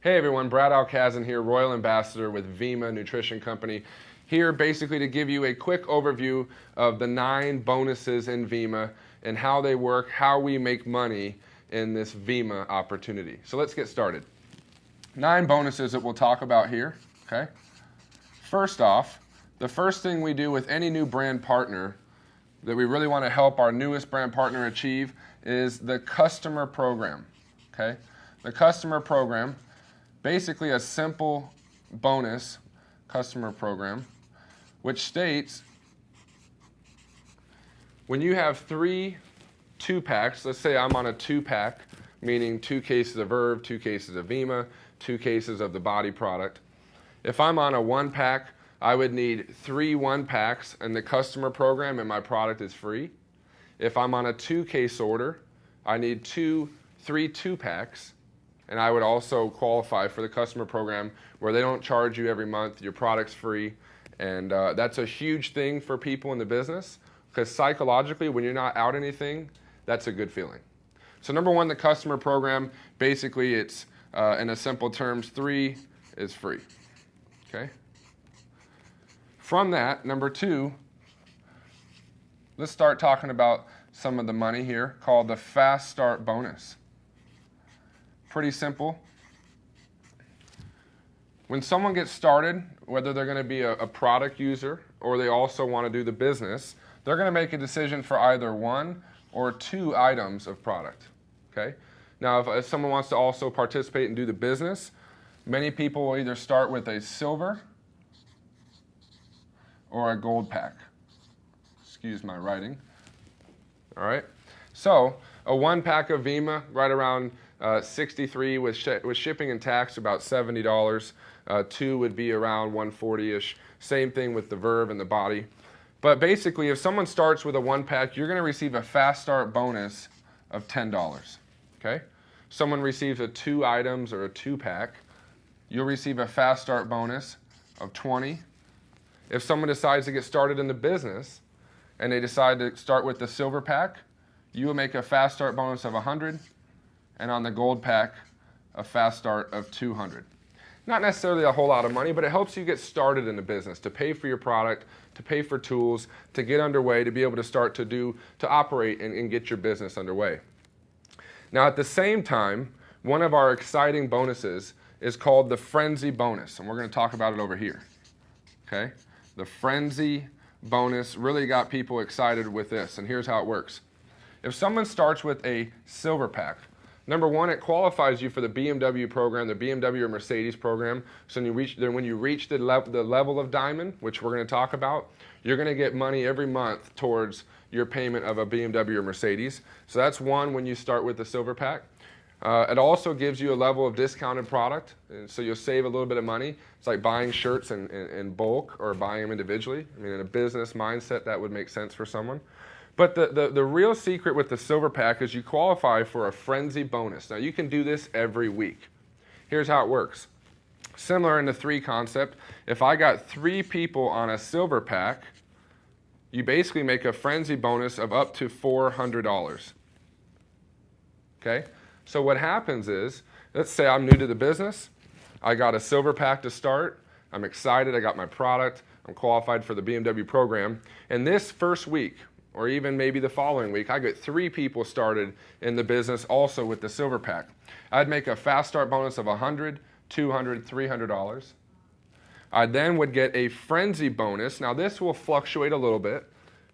Hey everyone, Brad Alcazan here, Royal Ambassador with Vemma Nutrition Company. Here basically to give you a quick overview of the 9 bonuses in Vemma and how they work, how we make money in this Vemma opportunity. So let's get started. 9 bonuses that we'll talk about here, okay? First off, the first thing we do with any new brand partner that we really want to help our newest brand partner achieve is the customer program, okay? The customer program, basically a simple bonus customer program, which states when you have 3 2-packs, let's say I'm on a 2-pack, meaning 2 cases of Verve, 2 cases of Vemma, 2 cases of the body product. If I'm on a 1-pack, I would need 3 1-packs and the customer program and my product is free. If I'm on a 2-case order, I need 3 2-packs and I would also qualify for the customer program where they don't charge you every month, your product's free, and that's a huge thing for people in the business because psychologically when you're not out anything, that's a good feeling. So number 1, the customer program, basically it's, in a simple terms, 3 is free, okay? From that, number 2, let's start talking about some of the money here called the Fast Start Bonus. Pretty simple. When someone gets started, whether they're going to be a product user or they also want to do the business, they're going to make a decision for either 1 or 2 items of product, okay? Now, if someone wants to also participate and do the business, many people will either start with a silver or a gold pack. Excuse my writing. All right. So a 1-pack of Vemma, right around $63 with shipping and tax, about $70. 2 would be around $140-ish. Same thing with the Verve and the body. But basically, if someone starts with a 1-pack, you're going to receive a Fast Start bonus of $10. Okay. Someone receives a 2 items or a 2-pack, you'll receive a Fast Start bonus of $20. If someone decides to get started in the business and they decide to start with the silver pack, you will make a Fast Start bonus of $100, and on the gold pack, a Fast Start of $200. Not necessarily a whole lot of money, but it helps you get started in the business, to pay for your product, to pay for tools, to get underway, to be able to start to operate and get your business underway. Now at the same time, one of our exciting bonuses is called the Frenzy Bonus, and we're going to talk about it over here, okay? The Frenzy Bonus really got people excited with this, and here's how it works. If someone starts with a silver pack, number 1, it qualifies you for the BMW program, the BMW or Mercedes program. So when you reach the level of diamond, which we're going to talk about, you're going to get money every month towards your payment of a BMW or Mercedes. So that's 1 when you start with the silver pack. It also gives you a level of discounted product, and so you'll save a little bit of money. It's like buying shirts in bulk or buying them individually. I mean, in a business mindset, that would make sense for someone. But the real secret with the silver pack is you qualify for a Frenzy Bonus. Now, you can do this every week. Here's how it works. Similar in the 3 concept, if I got 3 people on a silver pack, you basically make a Frenzy Bonus of up to $400. Okay? So what happens is, let's say I'm new to the business, I got a silver pack to start, I'm excited, I got my product, I'm qualified for the BMW program, and this first week, or even maybe the following week, I get 3 people started in the business also with the silver pack. I'd make a Fast Start bonus of $100, $200, $300. I then would get a Frenzy Bonus. Now this will fluctuate a little bit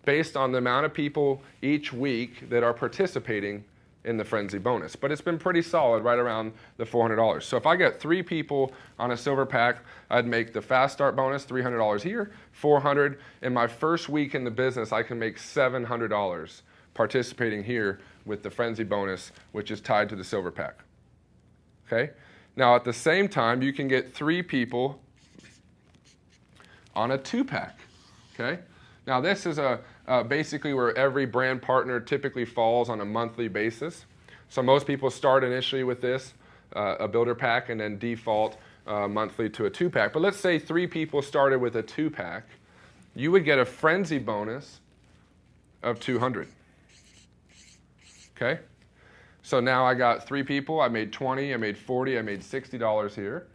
based on the amount of people each week that are participating in the Frenzy Bonus, but it's been pretty solid right around the $400. So if I get 3 people on a silver pack, I'd make the Fast Start bonus $300 here, $400. In my first week in the business, I can make $700 participating here with the Frenzy Bonus, which is tied to the silver pack. Okay? Now at the same time, you can get 3 people on a 2-pack. Okay? Now this is basically where every brand partner typically falls on a monthly basis. So most people start initially with this, a builder pack, and then default monthly to a 2-pack. But let's say 3 people started with a 2-pack. You would get a Frenzy Bonus of $200. Okay? So now I got 3 people, I made 20, I made 40, I made $60 here.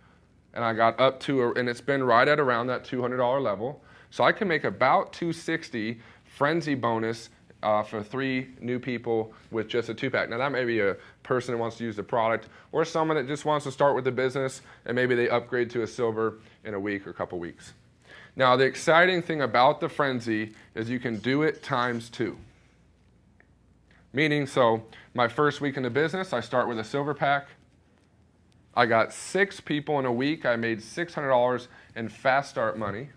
And I got up to, and it's been right at around that $200 level. So I can make about $260 frenzy bonus for 3 new people with just a 2-pack. Now that may be a person who wants to use the product, or someone that just wants to start with the business and maybe they upgrade to a silver in a week or a couple weeks. Now the exciting thing about the frenzy is you can do it times 2. Meaning, so my first week in the business, I start with a silver pack. I got 6 people in a week. I made $600 in fast start money.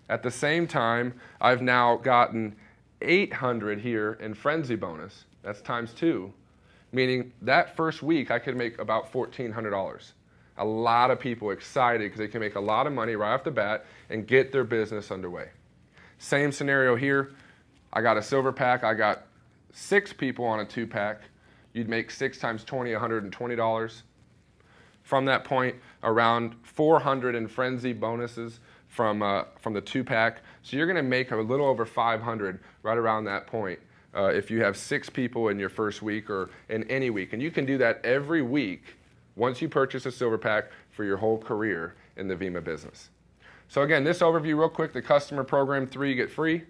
At the same time, I've now gotten 800 here in frenzy bonus. That's times 2. Meaning that first week I could make about $1,400. A lot of people excited because they can make a lot of money right off the bat and get their business underway. Same scenario here. I got a silver pack. I got 6 people on a 2-pack. You'd make 6 times 20, $120. From that point, around 400 in frenzy bonuses from the 2-pack. So you're going to make a little over 500 right around that point if you have 6 people in your first week or in any week. And you can do that every week once you purchase a silver pack for your whole career in the Vemma business. So again, this overview real quick, the customer program, 3 you get free.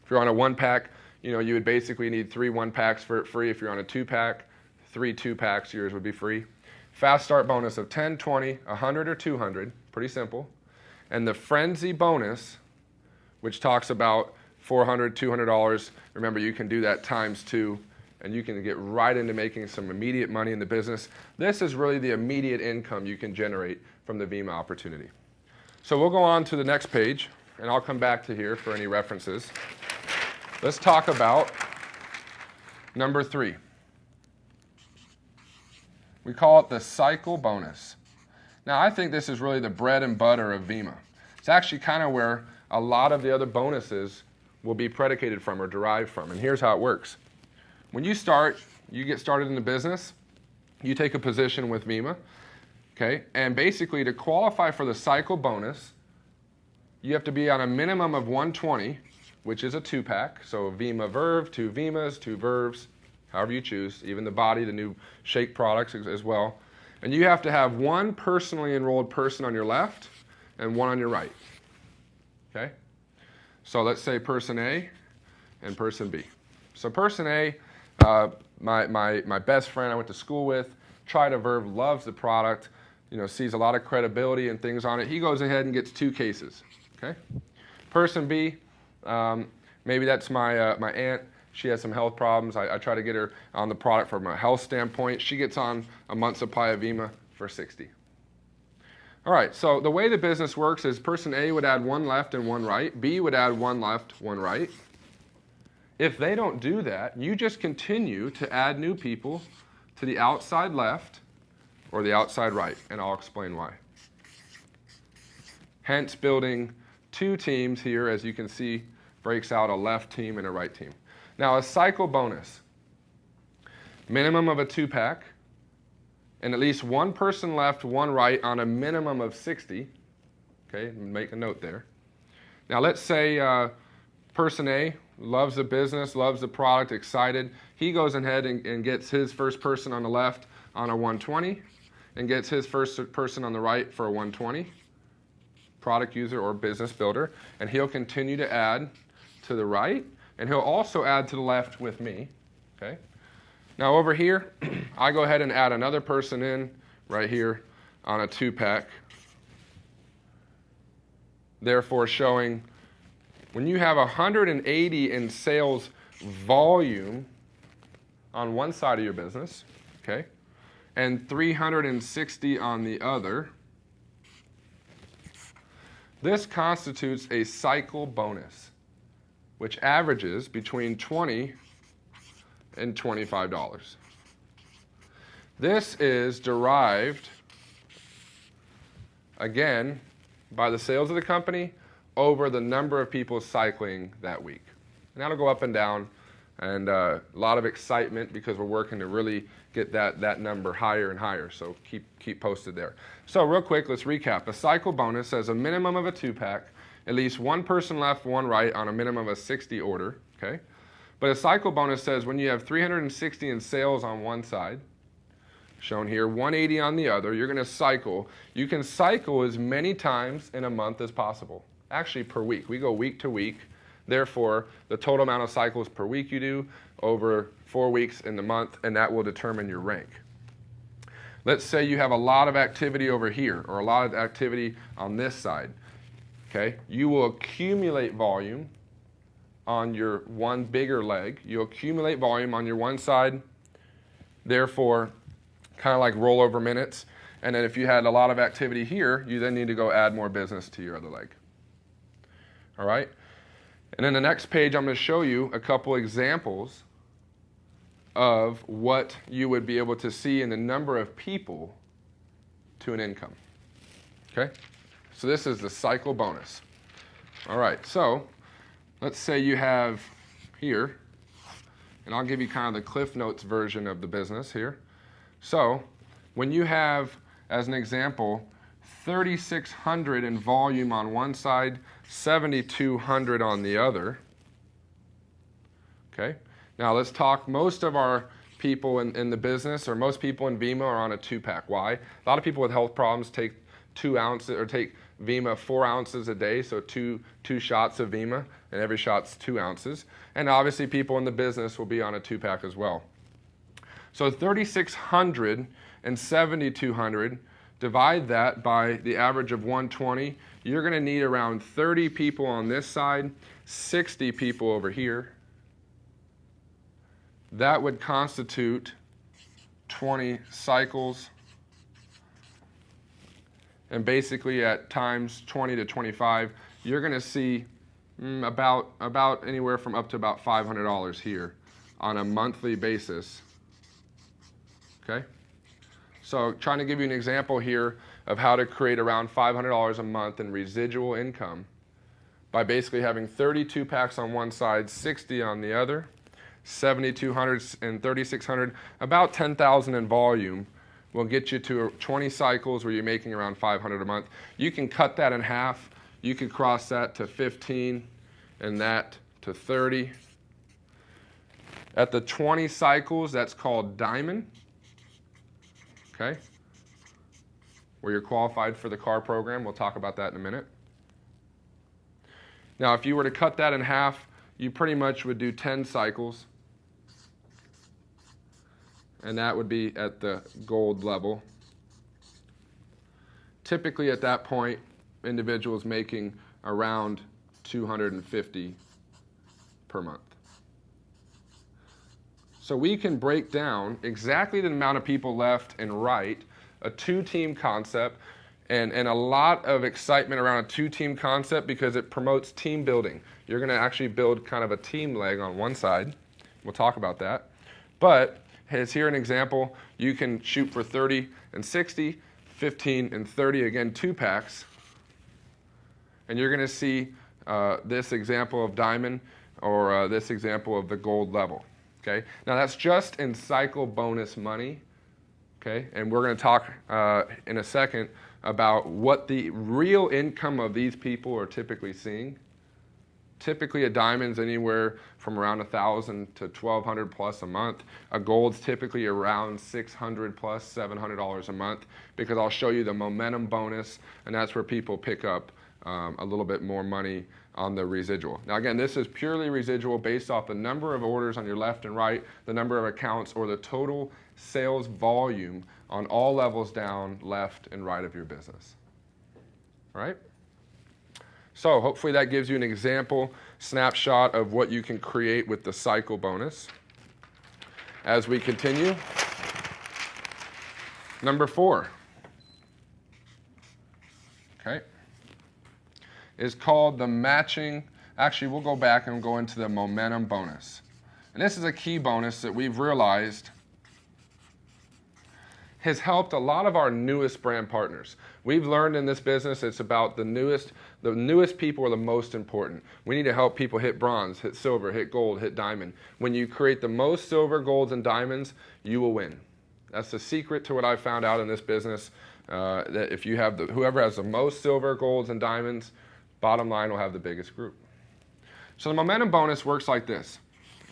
If you're on a 1-pack, you would basically need 3 1-packs for it free. If you're on a 2-pack, 3 2-packs, yours would be free. Fast start bonus of 10, 20, 100, or 200, pretty simple. And the frenzy bonus, which talks about $400, $200, remember you can do that times 2, and you can get right into making some immediate money in the business. This is really the immediate income you can generate from the Vemma opportunity. So we'll go on to the next page, and I'll come back to here for any references. Let's talk about number 3. We call it the cycle bonus. Now I think this is really the bread and butter of Vemma. It's actually kind of where a lot of the other bonuses will be predicated from or derived from. And here's how it works. When you get started in the business, you take a position with Vemma, okay? And basically to qualify for the cycle bonus, you have to be on a minimum of 120, which is a 2-pack. So Vemma Verve, 2 Vemmas, 2 Verves, however you choose, even the body, the new shake products as well. And you have to have 1 personally enrolled person on your left and 1 on your right. Okay? So let's say person A and person B. So person A, my best friend I went to school with, tried a Verve, loves the product, sees a lot of credibility and things on it. He goes ahead and gets 2 cases. Okay? Person B, maybe that's my aunt. She has some health problems. I try to get her on the product from a health standpoint. She gets on a month's supply of Vemma for $60. All right, so the way the business works is person A would add 1 left and 1 right. B would add 1 left, 1 right. If they don't do that, you just continue to add new people to the outside left or the outside right, and I'll explain why. Hence building 2 teams here, as you can see, breaks out a left team and a right team. Now, a cycle bonus, minimum of a 2-pack, and at least 1 person left, 1 right on a minimum of 60. Okay, make a note there. Now, let's say person A loves the business, loves the product, excited. He goes ahead and gets his first person on the left on a 120 and gets his first person on the right for a 120, product user or business builder, and he'll continue to add to the right. And he'll also add to the left with me, okay? Now over here, I go ahead and add another person in right here on a 2-pack. Therefore showing when you have 180 in sales volume on one side of your business, okay, and 360 on the other, this constitutes a cycle bonus, which averages between $20 and $25. This is derived, again, by the sales of the company over the number of people cycling that week. And that'll go up and down, and a lot of excitement because we're working to really get that number higher and higher, so keep posted there. So real quick, let's recap. A cycle bonus says a minimum of a 2-pack, at least 1 person left, 1 right on a minimum of a 60 order, okay? But a cycle bonus says when you have 360 in sales on one side, shown here, 180 on the other, you're going to cycle. You can cycle as many times in a month as possible. Actually, per week. We go week to week. Therefore, the total amount of cycles per week you do over 4 weeks in the month, and that will determine your rank. Let's say you have a lot of activity over here, or a lot of activity on this side. Okay? You will accumulate volume on your one bigger leg. You'll accumulate volume on your one side, therefore, kind of like rollover minutes. And then if you had a lot of activity here, you then need to go add more business to your other leg. All right? And then the next page, I'm going to show you a couple examples of what you would be able to see in the number of people to an income. Okay? So this is the cycle bonus. All right, so let's say you have here, and I'll give you kind of the Cliff Notes version of the business here. So when you have, as an example, 3,600 in volume on one side, 7,200 on the other. Okay? Now let's talk, most of our people in the business, or most people in Vemma are on a 2-pack. Why? A lot of people with health problems take 2 ounces, or take Vemma 4 ounces a day, so two shots of Vemma, and every shot's 2 ounces. And obviously people in the business will be on a 2-pack as well. So 3,600 and 7,200, divide that by the average of 120. You're going to need around 30 people on this side, 60 people over here. That would constitute 20 cycles. And basically at times 20 to 25, you're going to see about anywhere from up to about $500 here on a monthly basis. Okay? So trying to give you an example here of how to create around $500 a month in residual income by basically having 32 packs on one side, 60 on the other, 7,200 and 3,600, about 10,000 in volume will get you to 20 cycles where you're making around $500 a month. You can cut that in half. You could cross that to 15 and that to 30. At the 20 cycles, that's called diamond. Okay? Where you're qualified for the car program. We'll talk about that in a minute. Now, if you were to cut that in half, you pretty much would do 10 cycles. And that would be at the gold level. Typically at that point, individuals making around $250 per month. So we can break down exactly the amount of people left and right, a 2-team concept, and a lot of excitement around a 2-team concept because it promotes team building. You're going to actually build kind of a team leg on one side. We'll talk about that. But as here an example, you can shoot for 30 and 60, 15 and 30, again 2 packs. And you're going to see this example of diamond or this example of the gold level. Okay? Now that's just in cycle bonus money. Okay? And we're going to talk in a second about what the real income of these people are typically seeing. Typically a diamond's anywhere from around $1,000 to $1,200 plus a month. A gold's typically around $600 plus $700 a month because I'll show you the momentum bonus, and that's where people pick up a little bit more money on the residual. Now again, this is purely residual based off the number of orders on your left and right, the number of accounts, or the total sales volume on all levels down, left and right of your business. All right? So hopefully that gives you an example, snapshot of what you can create with the cycle bonus. As we continue, number 4, okay, is called the matching. Actually, we'll go back and go into the momentum bonus. And this is a key bonus that we've realized has helped a lot of our newest brand partners. We've learned in this business it's about the newest people are the most important. We need to help people hit bronze, hit silver, hit gold, hit diamond. When you create the most silver, golds, and diamonds, you will win. That's the secret to what I've found out in this business, that if you have whoever has the most silver, golds, and diamonds, bottom line will have the biggest group. So the momentum bonus works like this.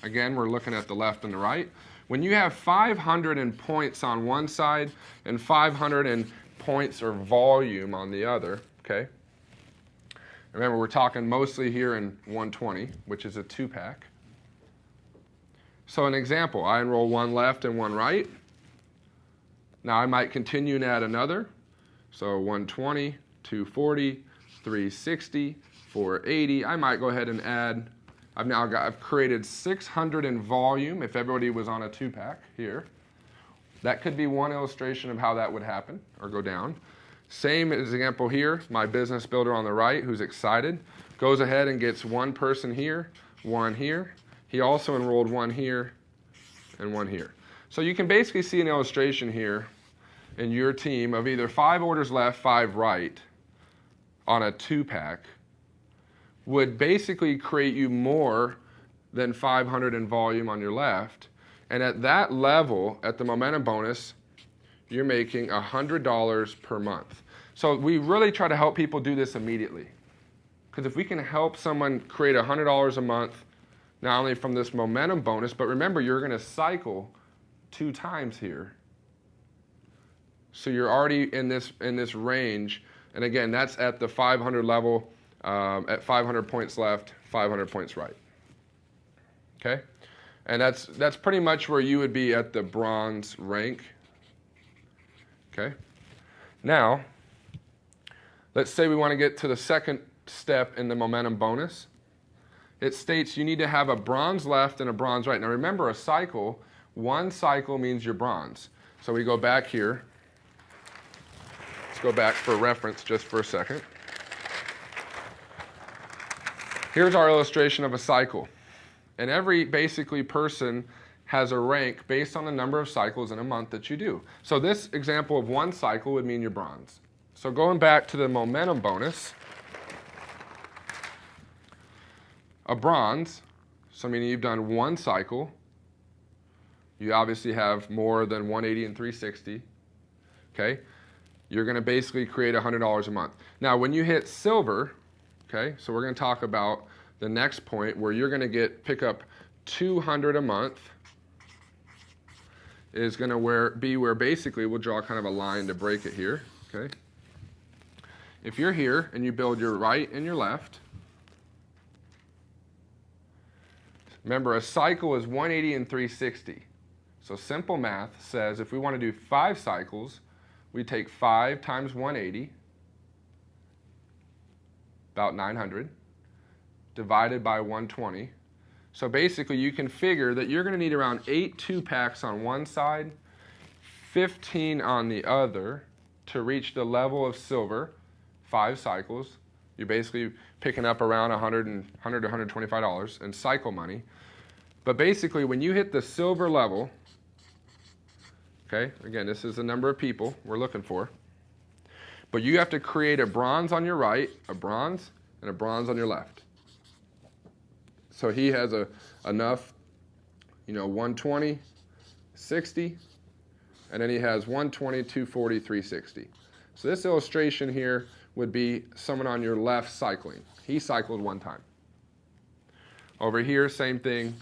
again, we're looking at the left and the right. When you have 500 in points on one side and 500 in points or volume on the other, okay? Remember, we're talking mostly here in 120, which is a 2-pack. So an example, I enroll one left and one right. Now I might continue and add another. So 120, 240, 360, 480. I might go ahead and add, I've created 600 in volume if everybody was on a 2-pack here. That could be one illustration of how that would happen or go down. Same example here, my business builder on the right who's excited goes ahead and gets one person here, one here. He also enrolled one here and one here. So you can basically see an illustration here in your team of either 5 orders left, 5 right on a 2-pack would basically create you more than 500 in volume on your left. And at that level, at the momentum bonus, you're making $100 per month. So we really try to help people do this immediately. Because if we can help someone create $100 a month, not only from this momentum bonus, but remember, you're going to cycle 2 times here. So you're already in this range. And again, that's at the 500 level, at 500 points left, 500 points right. Okay? And that's pretty much where you would be at the bronze rank. Okay? Now, let's say we want to get to the second step in the momentum bonus. It states you need to have a bronze left and a bronze right. Now remember, a cycle, one cycle means you're bronze. So we go back here. Let's go back for reference just for a second. Here's our illustration of a cycle. And every basically person has a rank based on the number of cycles in a month that you do. So this example of one cycle would mean you're bronze. So going back to the momentum bonus, a bronze, so meaning you've done one cycle, you obviously have more than 180 and 360, okay? You're going to basically create $100 a month. Now when you hit silver, okay, so we're going to talk about the next point where you're going to pick up 200 a month is going to be where basically we'll draw kind of a line to break it here, okay? If you're here and you build your right and your left, remember a cycle is 180 and 360. So simple math says if we want to do 5 cycles, we take 5 times 180, about 900, divided by 120. So basically you can figure that you're going to need around 8 2-packs on one side, 15 on the other to reach the level of silver, 5 cycles. You're basically picking up around $100 to $125 in cycle money. But basically when you hit the silver level, okay, again, this is the number of people we're looking for, but you have to create a bronze on your right, a bronze, and a bronze on your left. So he has enough, 120, 60, and then he has 120, 240, 360. So this illustration here would be someone on your left cycling. He cycled 1 time. Over here, same thing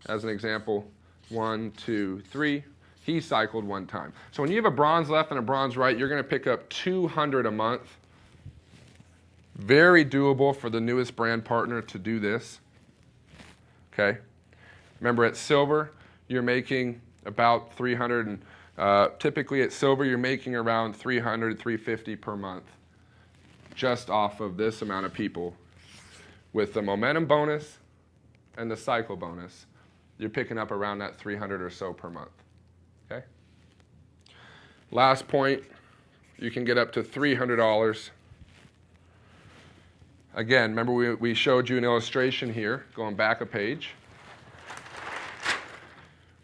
as an example, 1, 2, 3. He cycled 1 time. So when you have a bronze left and a bronze right, you're going to pick up 200 a month. Very doable for the newest brand partner to do this. Okay. Remember at silver, you're making about 300, and typically at silver, you're making around 300, 350 per month, just off of this amount of people. With the momentum bonus and the cycle bonus, you're picking up around that 300 or so per month. Okay. Last point, you can get up to $300. Again, remember we showed you an illustration here, going back a page.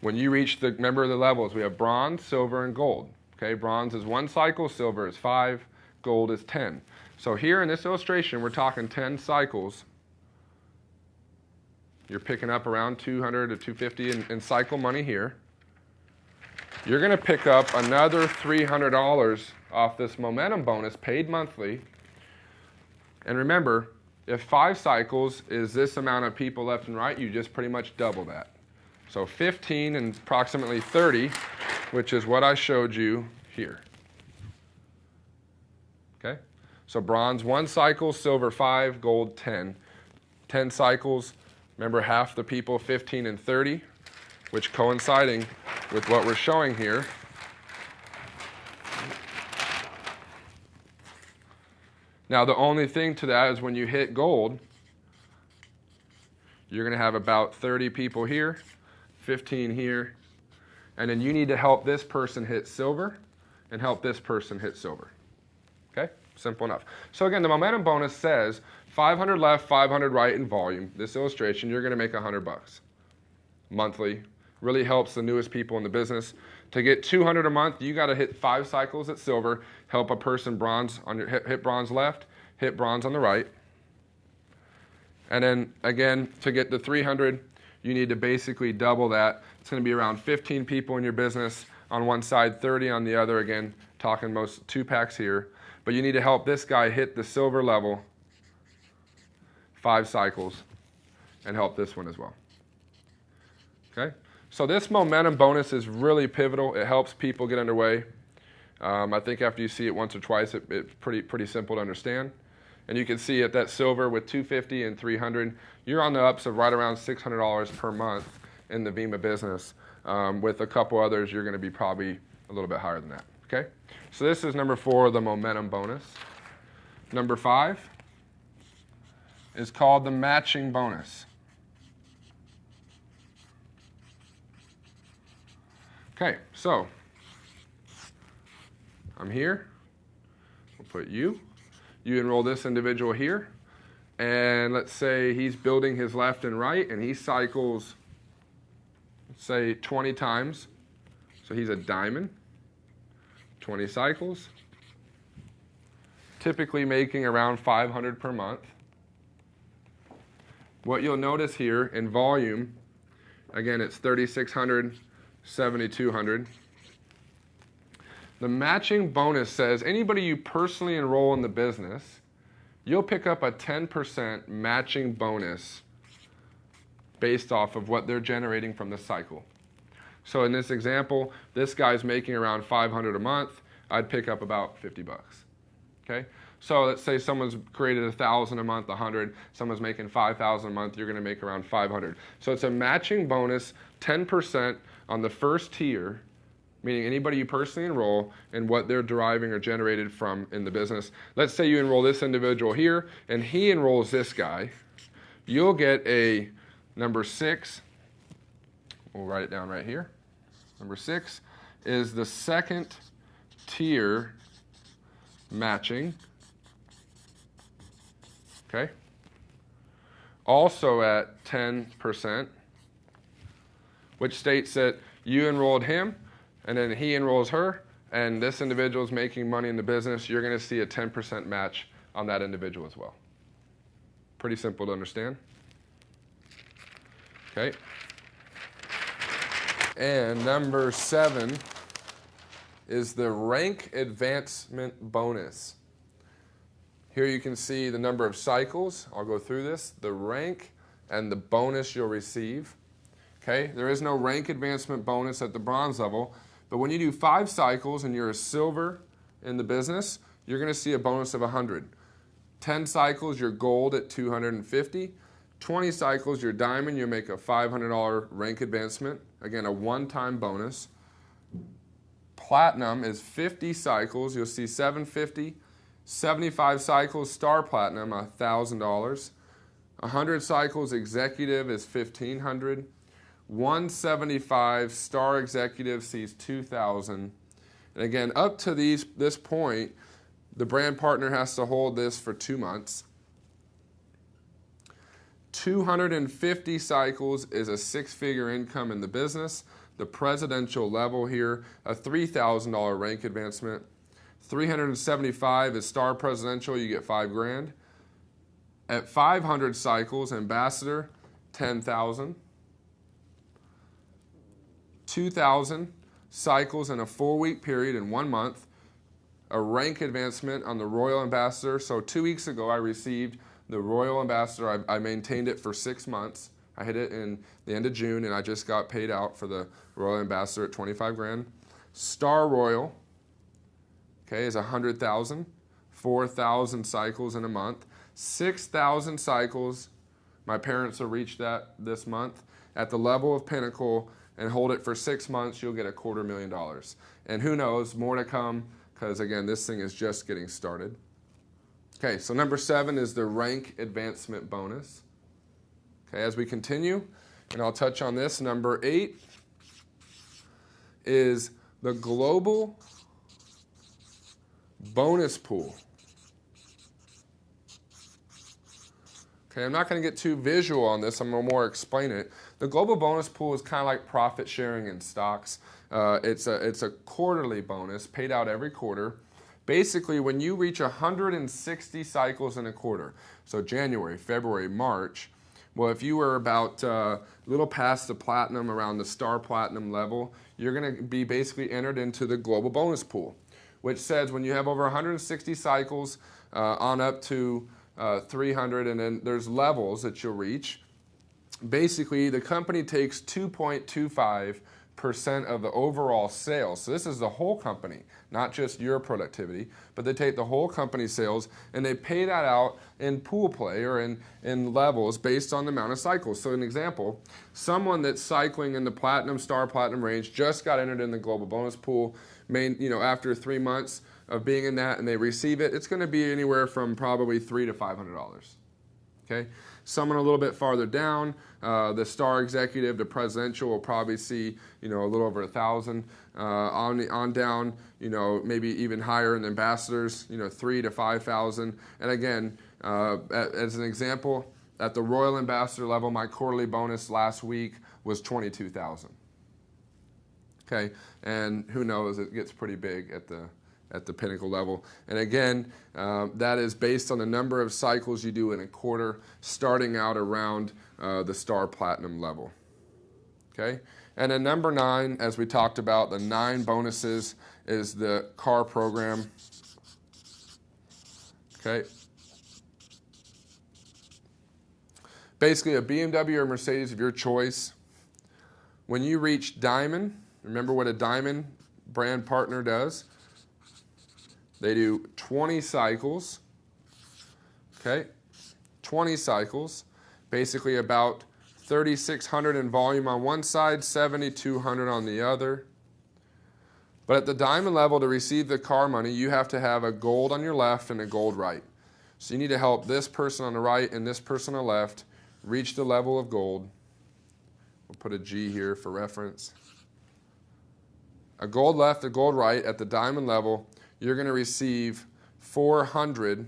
When you reach remember the levels, we have bronze, silver, and gold. Okay, bronze is 1 cycle, silver is 5, gold is 10. So here in this illustration, we're talking 10 cycles. You're picking up around 200 to 250 in cycle money here. You're going to pick up another $300 off this momentum bonus paid monthly. And remember, if 5 cycles is this amount of people left and right, you just pretty much double that. So 15 and approximately 30, which is what I showed you here. Okay? So bronze 1 cycle, silver 5, gold 10. 10 cycles, remember half the people 15 and 30, which coinciding with what we're showing here. Now the only thing to that is when you hit gold, you're going to have about 30 people here, 15 here, and then you need to help this person hit silver and help this person hit silver. Okay? Simple enough. So again, the momentum bonus says 500 left, 500 right in volume. This illustration, you're going to make $100 monthly. Really helps the newest people in the business. To get 200 a month, you got to hit 5 cycles at silver, help a person bronze on your hit bronze left, hit bronze on the right. And then again, to get to 300, you need to basically double that. It's going to be around 15 people in your business on one side, 30 on the other. Again, talking most 2 packs here. But you need to help this guy hit the silver level 5 cycles and help this one as well. Okay? So this momentum bonus is really pivotal. It helps people get underway. I think after you see it once or twice, it's pretty simple to understand. And you can see at that silver with 250 and 300, you're on the ups of right around $600 per month in the Vemma business. With a couple others, you're going to be probably a little bit higher than that. Okay? So this is number 4, the momentum bonus. Number 5 is called the matching bonus. Okay, so I'm here. We'll put you. You enroll this individual here. And let's say he's building his left and right, and he cycles, let's say, 20 times. So he's a diamond. 20 cycles. Typically making around 500 per month. What you'll notice here in volume, again, it's 3,600, 7,200. The matching bonus says anybody you personally enroll in the business, you'll pick up a 10% matching bonus based off of what they're generating from the cycle. So in this example, this guy's making around 500 a month. I'd pick up about 50 bucks. Okay? So let's say someone's created 1,000 a month, 100. Someone's making 5,000 a month. You're going to make around 500. So it's a matching bonus, 10% on the first tier, meaning anybody you personally enroll and what they're deriving or generated from in the business. Let's say you enroll this individual here, and he enrolls this guy. You'll get a number 6. We'll write it down right here. Number 6 is the second tier matching. Okay? Also at 10%, which states that you enrolled him, and then he enrolls her, and this individual is making money in the business. You're going to see a 10% match on that individual as well. Pretty simple to understand. Okay? And number 7 is the rank advancement bonus. Here you can see the number of cycles. I'll go through this. The rank and the bonus you'll receive. Okay? There is no rank advancement bonus at the bronze level, but when you do 5 cycles and you're a silver in the business, you're going to see a bonus of 100. 10 cycles, you're gold at 250. 20 cycles, you're diamond, you make a $500 rank advancement. Again, a one-time bonus. Platinum is 50 cycles, you'll see 750. 75 cycles, star platinum, $1,000. 100 cycles, executive is $1,500. 175 star executive sees $2,000. And again, up to this point, the brand partner has to hold this for 2 months. 250 cycles is a 6-figure income in the business. The presidential level here, a $3,000 rank advancement. 375 is star presidential, you get $5,000. At 500 cycles, ambassador, $10,000. 2,000 cycles in a 4-week period in 1 month. A rank advancement on the royal ambassador. So 2 weeks ago, I received the royal ambassador. I maintained it for 6 months I hit it in the end of June, and I just got paid out for the Royal Ambassador at 25 grand. Star Royal, okay, is 100,000, 4,000 cycles in a month, 6,000 cycles. My parents will reach that this month. At the level of Pinnacle and hold it for 6 months, you'll get $250,000. And who knows, more to come, because again, this thing is just getting started. Okay, so number 7 is the rank advancement bonus. Okay, as we continue, and I'll touch on this, number 8 is the global bonus pool. Okay, I'm not going to get too visual on this. I'm going to more explain it. The global bonus pool is kind of like profit sharing in stocks. It's a quarterly bonus paid out every quarter. Basically, when you reach 160 cycles in a quarter, so January, February, March, well, if you were about a little past the platinum, around the star platinum level, you're going to be basically entered into the global bonus pool, which says when you have over 160 cycles on up to 300, and then there's levels that you'll reach. Basically, the company takes 2.25% of the overall sales. So this is the whole company, not just your productivity, but they take the whole company sales and they pay that out in pool play or in levels based on the amount of cycles. So an example, someone that's cycling in the platinum, star platinum range just got entered in the global bonus pool, after 3 months of being in that and they receive it, it's going to be anywhere from probably $300 to $500. Okay, someone a little bit farther down, the star executive, the presidential will probably see a little over 1,000. On down, maybe even higher in the ambassadors, 3,000 to 5,000. And again, as an example, at the Royal Ambassador level, my quarterly bonus last week was 22,000. Okay, and who knows, it gets pretty big at the Pinnacle level. And again, that is based on the number of cycles you do in a quarter, starting out around the star platinum level. Okay, and then number 9, as we talked about, the 9 bonuses is the car program. Okay, basically a BMW or Mercedes of your choice. When you reach Diamond, remember what a Diamond brand partner does. They do 20 cycles, okay? 20 cycles, basically about 3,600 in volume on one side, 7,200 on the other. But at the Diamond level, to receive the car money, you have to have a gold on your left and a gold right. So you need to help this person on the right and this person on the left reach the level of gold. We'll put a G here for reference. A gold left, a gold right at the Diamond level, you're going to receive $400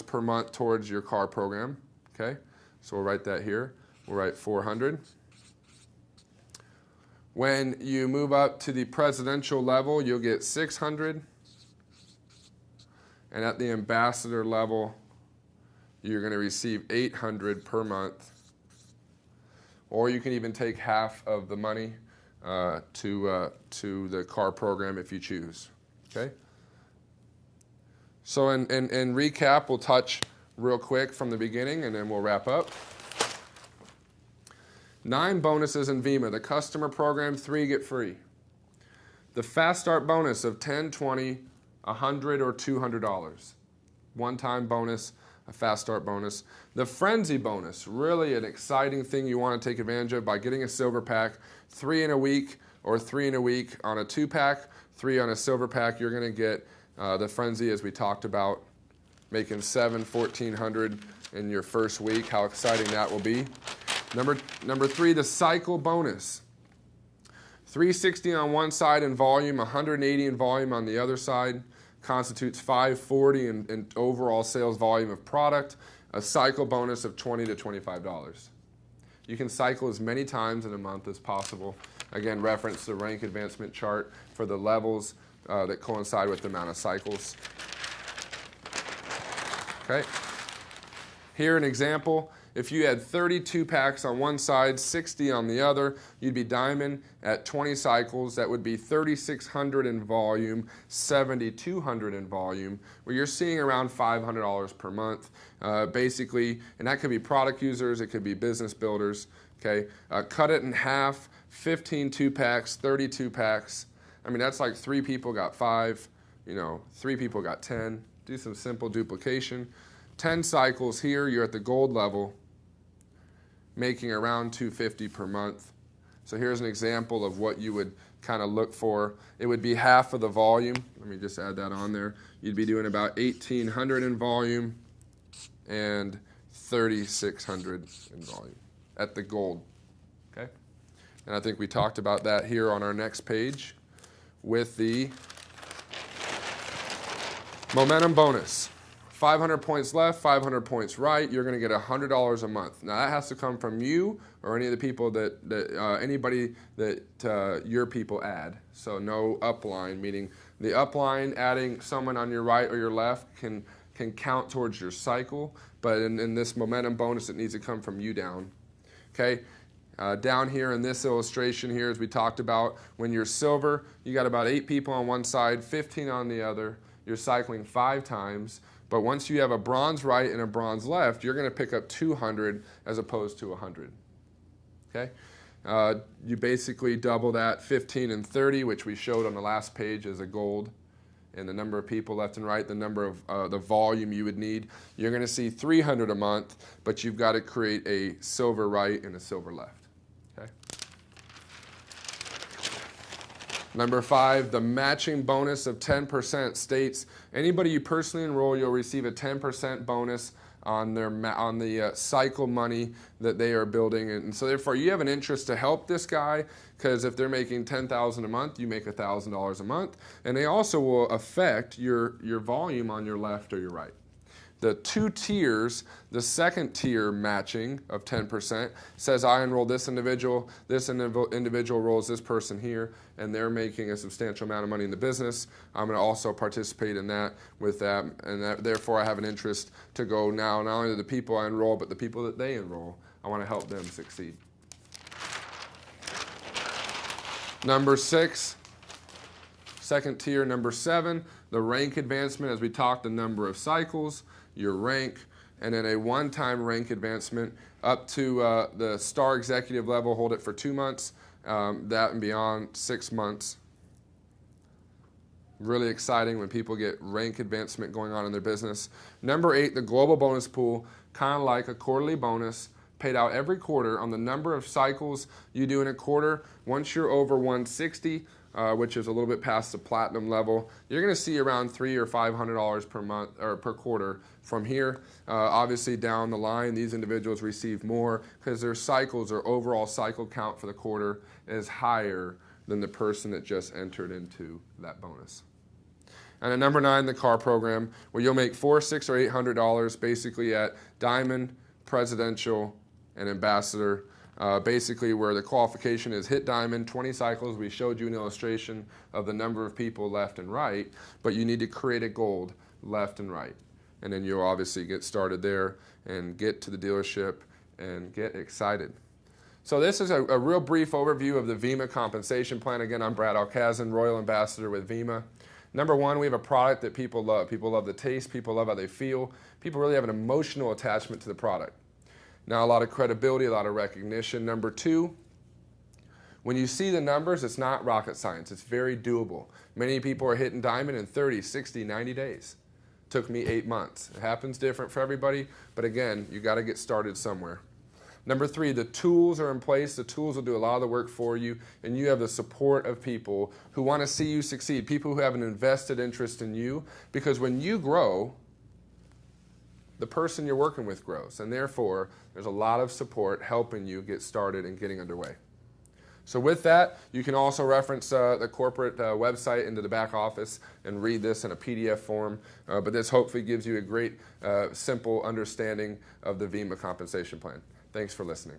per month towards your car program. Okay, so we'll write that here. We'll write 400. When you move up to the presidential level, you'll get 600. And at the ambassador level, you're going to receive 800 per month. Or you can even take half of the money to the car program if you choose. Okay. So in recap, we'll touch real quick from the beginning, and then we'll wrap up. 9 bonuses in Vemma. The customer program, 3 get free. The fast start bonus of 10, 20, 100, or $200. One-time bonus, a fast start bonus. The frenzy bonus, really an exciting thing you want to take advantage of by getting a silver pack. 3 in a week or 3 in a week on a 2-pack, 3 on a silver pack. You're going to get the frenzy, as we talked about, making $1,400 in your first week. How exciting that will be. Number 3, the cycle bonus. 360 on one side in volume, 180 in volume on the other side. Constitutes 540 in overall sales volume of product. A cycle bonus of $20 to $25. You can cycle as many times in a month as possible. Again, reference the rank advancement chart for the levels that coincide with the amount of cycles. Okay. Here an example. If you had 32 packs on one side, 60 on the other, you'd be diamond at 20 cycles. That would be 3,600 in volume, 7,200 in volume, where you're seeing around $500 per month. Basically, and that could be product users, it could be business builders. Okay, cut it in half, 15 2-packs, 32 packs. I mean, that's like 3 people got 5, 3 people got 10. Do some simple duplication. 10 cycles here, you're at the gold level, making around $250 per month. So here's an example of what you would kind of look for. It would be half of the volume. Let me just add that on there. You'd be doing about 1,800 in volume and 3,600 in volume at the gold. Okay? And I think we talked about that here on our next page with the momentum bonus. 500 points left, 500 points right, you're going to get $100 a month. Now that has to come from you or any of the people anybody that your people add. So no upline, meaning the upline adding someone on your right or your left can count towards your cycle, but in this momentum bonus it needs to come from you down. Okay, down here in this illustration here, as we talked about, when you're silver, you got about 8 people on one side, 15 on the other. You're cycling 5 times. But once you have a bronze right and a bronze left, you're going to pick up 200 as opposed to 100. Okay? You basically double that 15 and 30, which we showed on the last page as a gold. And the number of people left and right, the number of the volume you would need. You're going to see 300 a month, but you've got to create a silver right and a silver left. Okay? Number 5, the matching bonus of 10% states anybody you personally enroll, you'll receive a 10% bonus on the cycle money that they are building. And so therefore you have an interest to help this guy, because if they're making $10,000 a month, you make $1,000 a month. And they also will affect your volume on your left or your right. The 2 tiers, the second tier matching of 10% says I enroll this individual enrolls this person here, and they're making a substantial amount of money in the business. I'm going to also participate in that with them, and therefore I have an interest to go now not only to the people I enroll, but the people that they enroll. I want to help them succeed. Number 6, second tier. Number 7, the rank advancement, as we talked, the number of cycles, your rank, and then a one-time rank advancement up to the star executive level, hold it for 2 months, that and beyond 6 months. Really exciting when people get rank advancement going on in their business. Number 8, the global bonus pool, kind of like a quarterly bonus, paid out every quarter on the number of cycles you do in a quarter. Once you're over 160, which is a little bit past the platinum level, you're going to see around $300 or $500 per month or per quarter from here. Obviously, down the line, these individuals receive more because their cycles or overall cycle count for the quarter is higher than the person that just entered into that bonus. And at number 9, the car program, where you'll make $400, $600, or $800 basically at diamond, presidential, and ambassador. Basically where the qualification is hit diamond, 20 cycles. We showed you an illustration of the number of people left and right, but you need to create a gold left and right. And then you'll obviously get started there and get to the dealership and get excited. So this is a real brief overview of the Vemma compensation plan. Again, I'm Brad Alcazan, Royal Ambassador with Vemma. Number 1, we have a product that people love. People love the taste. People love how they feel. People really have an emotional attachment to the product. Now, a lot of credibility, a lot of recognition. Number 2, when you see the numbers, it's not rocket science. It's very doable. Many people are hitting diamond in 30, 60, 90 days. Took me 8 months. It happens different for everybody, but again, you got to get started somewhere. Number 3, the tools are in place. The tools will do a lot of the work for you, and you have the support of people who want to see you succeed, people who have an invested interest in you, because when you grow, the person you're working with grows, and therefore there's a lot of support helping you get started and getting underway. So with that, you can also reference the corporate website into the back office and read this in a PDF form, but this hopefully gives you a great, simple understanding of the Vemma compensation plan. Thanks for listening.